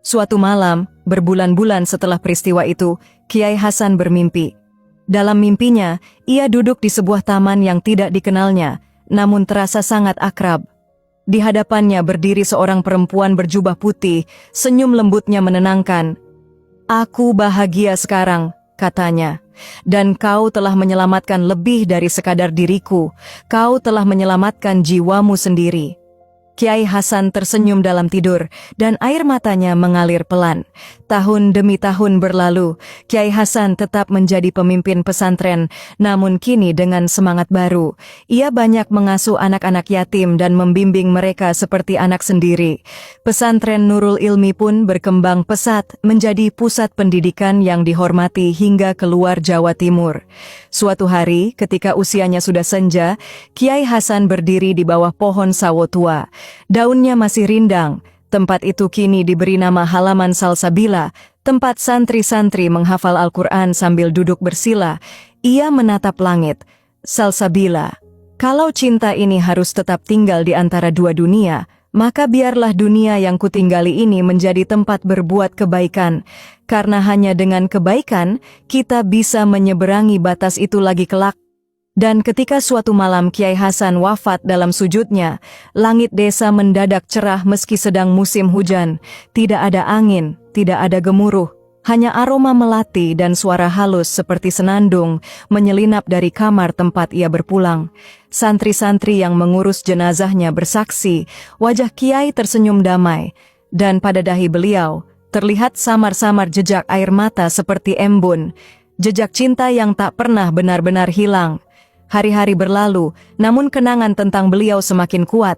Suatu malam, berbulan-bulan setelah peristiwa itu, Kiai Hasan bermimpi. Dalam mimpinya, ia duduk di sebuah taman yang tidak dikenalnya, namun terasa sangat akrab. Di hadapannya berdiri seorang perempuan berjubah putih, senyum lembutnya menenangkan. "Aku bahagia sekarang," katanya. "Dan kau telah menyelamatkan lebih dari sekadar diriku, kau telah menyelamatkan jiwamu sendiri." Kiai Hasan tersenyum dalam tidur, dan air matanya mengalir pelan. Tahun demi tahun berlalu, Kiai Hasan tetap menjadi pemimpin pesantren, namun kini dengan semangat baru. Ia banyak mengasuh anak-anak yatim dan membimbing mereka seperti anak sendiri. Pesantren Nurul Ilmi pun berkembang pesat menjadi pusat pendidikan yang dihormati hingga keluar Jawa Timur. Suatu hari, ketika usianya sudah senja, Kiai Hasan berdiri di bawah pohon sawo tua. Daunnya masih rindang. Tempat itu kini diberi nama Halaman Salsabila, tempat santri-santri menghafal Al-Quran sambil duduk bersila. Ia menatap langit. "Salsabila, kalau cinta ini harus tetap tinggal di antara dua dunia, maka biarlah dunia yang kutinggali ini menjadi tempat berbuat kebaikan. Karena hanya dengan kebaikan, kita bisa menyeberangi batas itu lagi kelak." Dan ketika suatu malam Kiai Hasan wafat dalam sujudnya, langit desa mendadak cerah meski sedang musim hujan. Tidak ada angin, tidak ada gemuruh, hanya aroma melati dan suara halus seperti senandung menyelinap dari kamar tempat ia berpulang. Santri-santri yang mengurus jenazahnya bersaksi, wajah Kiai tersenyum damai, dan pada dahi beliau terlihat samar-samar jejak air mata seperti embun, jejak cinta yang tak pernah benar-benar hilang. Hari-hari berlalu, namun kenangan tentang beliau semakin kuat.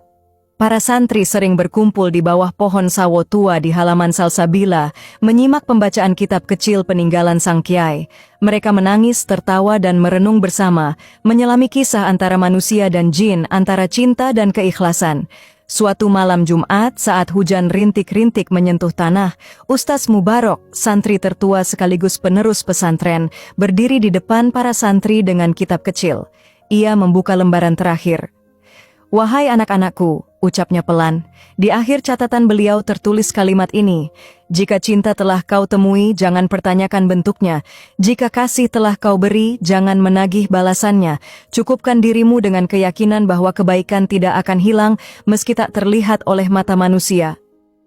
Para santri sering berkumpul di bawah pohon sawo tua di halaman Salsabila, menyimak pembacaan kitab kecil peninggalan sang kiai. Mereka menangis, tertawa dan merenung bersama, menyelami kisah antara manusia dan jin, antara cinta dan keikhlasan. Suatu malam Jumat saat hujan rintik-rintik menyentuh tanah, Ustaz Mubarok, santri tertua sekaligus penerus pesantren, berdiri di depan para santri dengan kitab kecil. Ia membuka lembaran terakhir. "Wahai anak-anakku," ucapnya pelan. Di akhir catatan beliau tertulis kalimat ini, "Jika cinta telah kau temui, jangan pertanyakan bentuknya. Jika kasih telah kau beri, jangan menagih balasannya. Cukupkan dirimu dengan keyakinan bahwa kebaikan tidak akan hilang meski tak terlihat oleh mata manusia."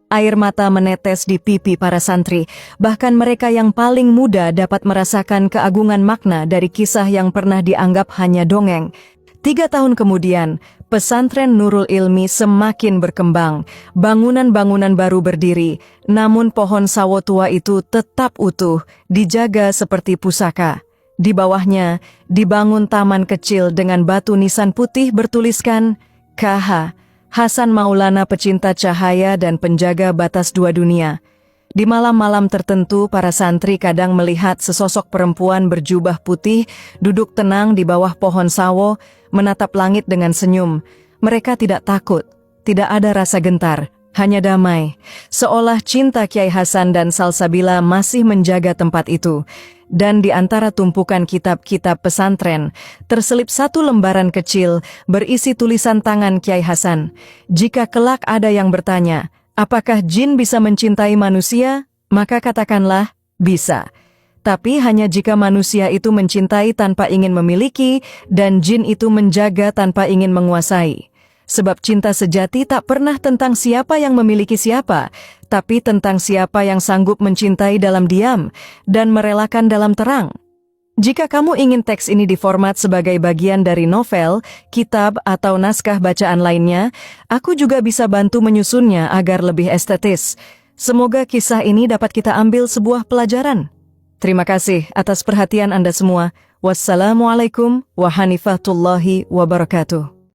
Air mata menetes di pipi para santri, bahkan mereka yang paling muda dapat merasakan keagungan makna dari kisah yang pernah dianggap hanya dongeng. 3 tahun kemudian, pesantren Nurul Ilmi semakin berkembang. Bangunan-bangunan baru berdiri, namun pohon sawo tua itu tetap utuh, dijaga seperti pusaka. Di bawahnya, dibangun taman kecil dengan batu nisan putih bertuliskan, "KH Hasan Maulana, pecinta cahaya dan penjaga batas dua dunia." Di malam-malam tertentu, para santri kadang melihat sesosok perempuan berjubah putih duduk tenang di bawah pohon sawo, menatap langit dengan senyum. Mereka tidak takut, tidak ada rasa gentar, hanya damai. Seolah cinta Kiai Hasan dan Salsabila masih menjaga tempat itu. Dan di antara tumpukan kitab-kitab pesantren, terselip satu lembaran kecil berisi tulisan tangan Kiai Hasan. "Jika kelak ada yang bertanya, apakah jin bisa mencintai manusia? Maka katakanlah, bisa. Tapi hanya jika manusia itu mencintai tanpa ingin memiliki, dan jin itu menjaga tanpa ingin menguasai. Sebab cinta sejati tak pernah tentang siapa yang memiliki siapa, tapi tentang siapa yang sanggup mencintai dalam diam dan merelakan dalam terang." Jika kamu ingin teks ini diformat sebagai bagian dari novel, kitab, atau naskah bacaan lainnya, aku juga bisa bantu menyusunnya agar lebih estetis. Semoga kisah ini dapat kita ambil sebuah pelajaran. Terima kasih atas perhatian Anda semua. Wassalamualaikum warahmatullahi wabarakatuh.